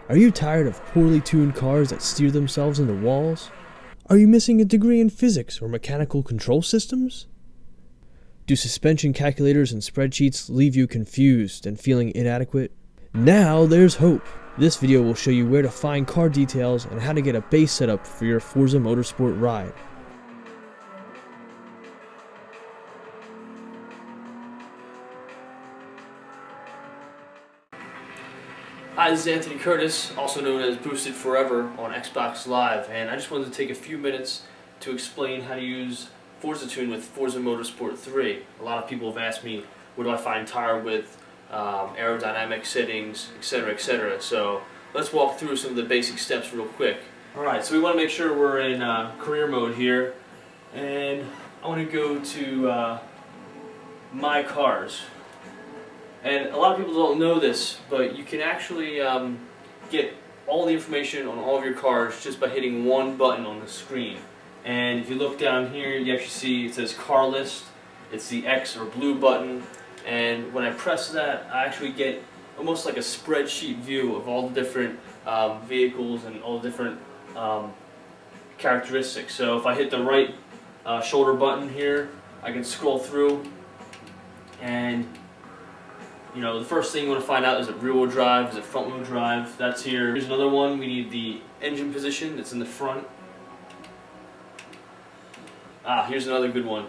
Are you tired of poorly tuned cars that steer themselves into walls? Are you missing a degree in physics or mechanical control systems? Do suspension calculators and spreadsheets leave you confused and feeling inadequate? Now there's hope! This video will show you where to find car details and how to get a base setup for your Forza Motorsport ride. Hi, this is Anthony Curtis, also known as Boosted Forever on Xbox Live, and I just wanted to take a few minutes to explain how to use ForzaTune with Forza Motorsport 3. A lot of people have asked me, where do I find tire width, aerodynamic settings, etc., etc. So let's walk through some of the basic steps real quick. Alright, so we want to make sure we're in career mode here, and I want to go to My Cars. And a lot of people don't know this, but you can actually get all the information on all of your cars just by hitting one button on the screen. And if you look down here, you actually see it says Car List. It's the X or blue button. And when I press that, I actually get almost like a spreadsheet view of all the different vehicles and all the different characteristics. So if I hit the right shoulder button here, I can scroll through, and the first thing you want to find out is it rear-wheel drive, is it front-wheel drive. That's here. Here's another one. We need the engine position that's in the front. Here's another good one.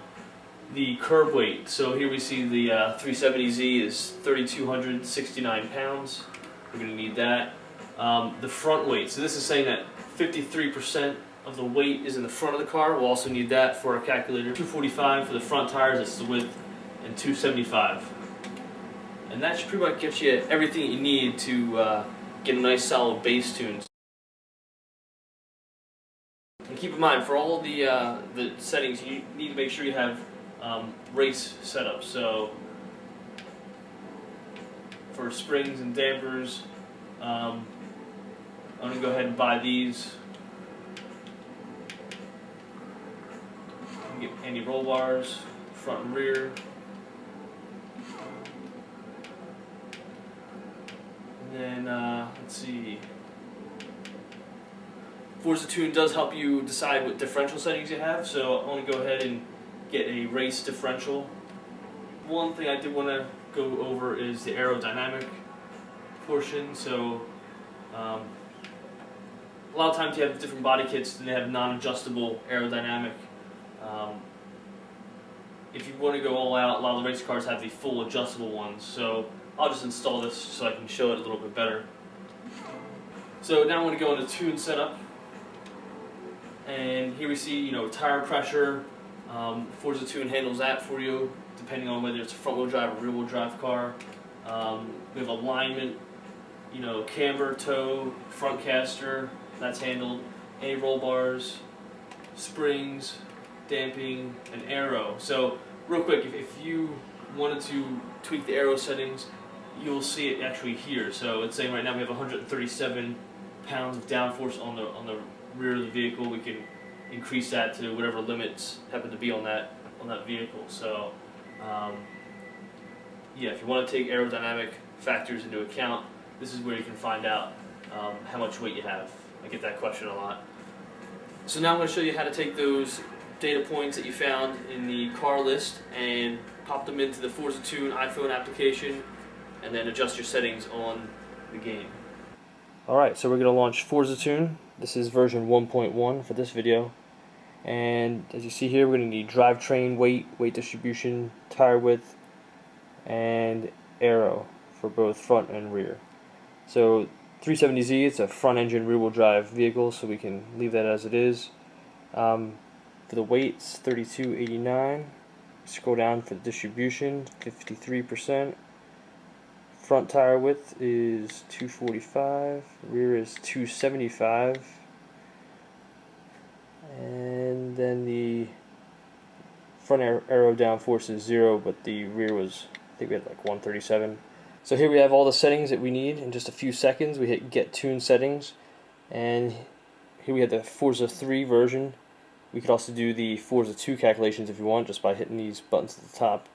The curb weight. So here we see the 370Z is 3,269 pounds. We're going to need that. The front weight. So this is saying that 53% of the weight is in the front of the car. We'll also need that for our calculator. 245 for the front tires, that's the width, and 275. And that should pretty much get you everything you need to get a nice solid bass tune. And keep in mind, for all the settings, you need to make sure you have race set up. So for springs and dampers, I'm going to go ahead and buy these. You can get anti-roll bars, front and rear. And then, let's see, ForzaTune does help you decide what differential settings you have, so I want to go ahead and get a race differential. One thing I did want to go over is the aerodynamic portion. So a lot of times you have different body kits and they have non-adjustable aerodynamic. If you want to go all out, a lot of the race cars have the full adjustable ones. So I'll just install this so I can show it a little bit better. So now I want to go into tune setup, and here we see tire pressure. ForzaTune handles that for you depending on whether it's a front wheel drive or rear wheel drive car. We have alignment, camber, toe, front caster, that's handled. Any roll bars, springs, damping, and aero. So real quick, if you wanted to tweak the aero settings, you'll see it actually here. So it's saying right now we have 137 pounds of downforce on the rear of the vehicle. We can increase that to whatever limits happen to be on that vehicle. So yeah, if you want to take aerodynamic factors into account, this is where you can find out how much weight you have. I get that question a lot. So now I'm going to show you how to take those data points that you found in the car list and pop them into the ForzaTune iPhone application, and then adjust your settings on the game. Alright, so we're going to launch ForzaTune. This is version 1.1 for this video. And as you see here, we're going to need drivetrain, weight distribution, tire width, and aero for both front and rear. So 370Z, it's a front engine rear wheel drive vehicle, so we can leave that as it is. For the weight, it's 3289. Scroll down for the distribution, 53%. Front tire width is 245, rear is 275, and then the front aero downforce is 0, but the rear was, I think we had like 137. So here we have all the settings that we need. In just a few seconds we hit Get Tune Settings, and here we have the Forza 3 version. We could also do the Forza 2 calculations if you want, just by hitting these buttons at the top.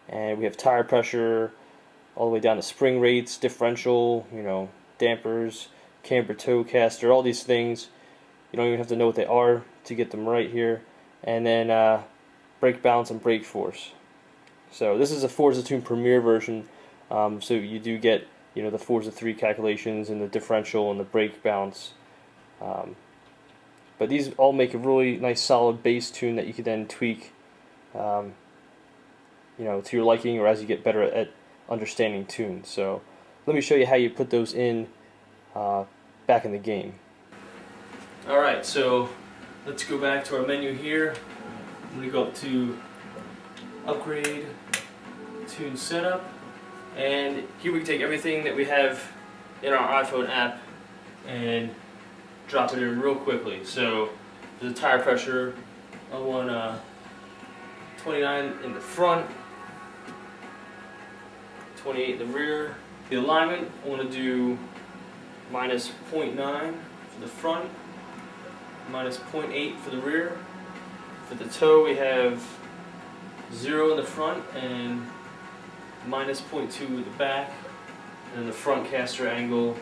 And we have tire pressure, all the way down to spring rates, differential, dampers, camber toe caster, all these things. You don't even have to know what they are to get them right here. And then brake balance and brake force. So this is a ForzaTune Premier version, so you do get the Forza 3 calculations and the differential and the brake balance. But these all make a really nice solid base tune that you can then tweak to your liking or as you get better at understanding tunes. So let me show you how you put those in back in the game. Alright, so let's go back to our menu here. I'm going to go up to Upgrade, Tune Setup, and here we can take everything that we have in our iPhone app and drop it in real quickly. So for the tire pressure, I want 29 in the front, 28 in the rear. The alignment, I want to do minus 0.9 for the front, minus 0.8 for the rear. For the toe, we have 0 in the front and minus 0.2 in the back. And then the front caster angle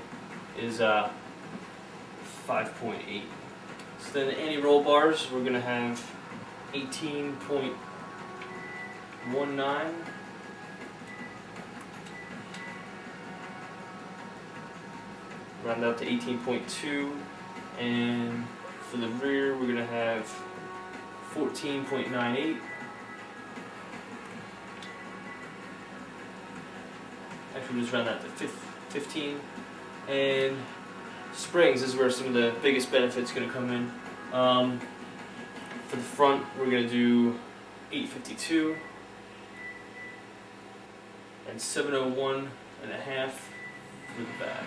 is 5.8. So then the anti-roll bars, we're going to have 18.19. Round out to 18.2. And for the rear, we're going to have 14.98. Actually, we'll just round that to 15. And springs is where some of the biggest benefits going to come in. For the front, we're going to do 852 and 701 and a half for the back.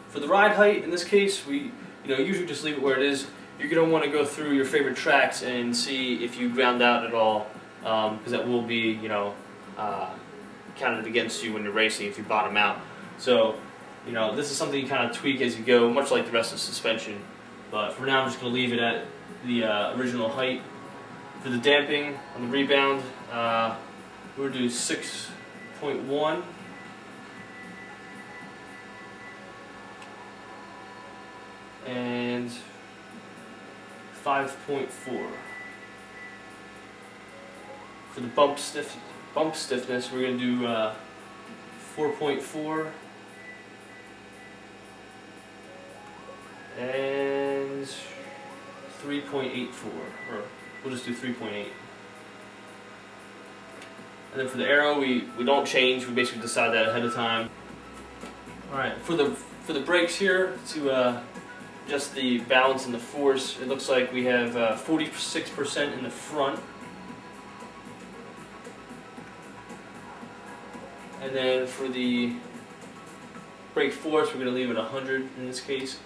For the ride height, in this case, we usually just leave it where it is. You're going to want to go through your favorite tracks and see if you ground out at all, because that will be counted against you when you're racing if you bottom out. So this is something you kind of tweak as you go, much like the rest of the suspension. But for now, I'm just going to leave it at the original height. For the damping on the rebound, we're going to do 6.1. And 5.4. For the bump stiffness, we're going to do 4.4 and 3.84, or we'll just do 3.8. And then for the arrow, we don't change. We basically decide that ahead of time. All right, for the brakes here, to just the balance and the force, it looks like we have 46% in the front. And then for the brake force, we're going to leave it 100 in this case.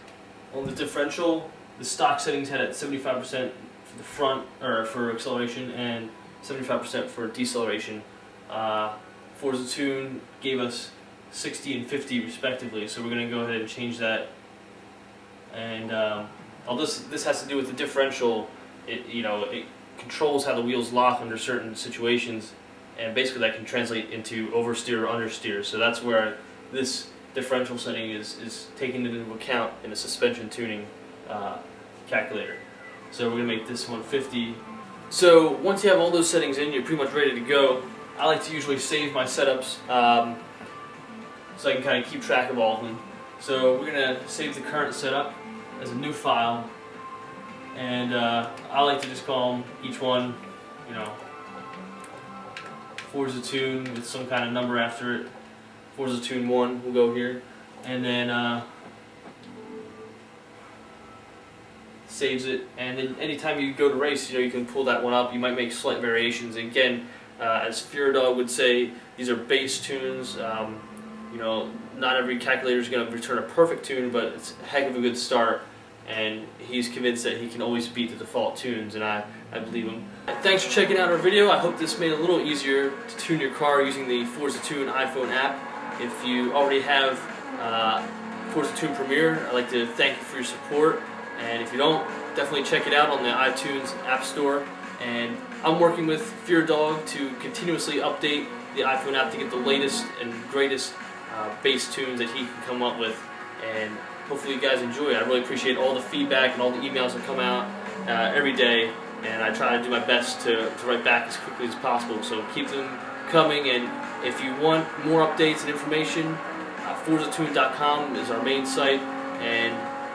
On the differential, the stock settings had it 75% for the front, or for acceleration, and 75% for deceleration. ForzaTune gave us 60 and 50 respectively, so we're going to go ahead and change that. And all this has to do with the differential. It controls how the wheels lock under certain situations, and basically that can translate into oversteer or understeer. So that's where this differential setting is taken into account in a suspension tuning calculator. So we're going to make this one 50. So once you have all those settings in, you're pretty much ready to go. I like to usually save my setups so I can kind of keep track of all of them. So we're going to save the current setup as a new file, and I like to just call them each one, ForzaTune with some kind of number after it. ForzaTune 1 will go here, and then saves it. And then anytime you go to race, you can pull that one up. You might make slight variations. Again, as FearDog would say, these are base tunes. Not every calculator is going to return a perfect tune, but it's a heck of a good start. And he's convinced that he can always beat the default tunes, and I believe him. Thanks for checking out our video. I hope this made it a little easier to tune your car using the ForzaTune iPhone app. If you already have ForzaTune Premier, I'd like to thank you for your support. And if you don't, definitely check it out on the iTunes App Store. And I'm working with FearDog to continuously update the iPhone app to get the latest and greatest bass tunes that he can come up with, and hopefully you guys enjoy it. I really appreciate all the feedback and all the emails that come out every day, and I try to do my best to write back as quickly as possible, so keep them coming. And if you want more updates and information, ForzaTune.com is our main site, and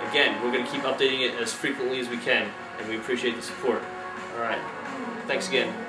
again, we're going to keep updating it as frequently as we can, and we appreciate the support. Alright, thanks again.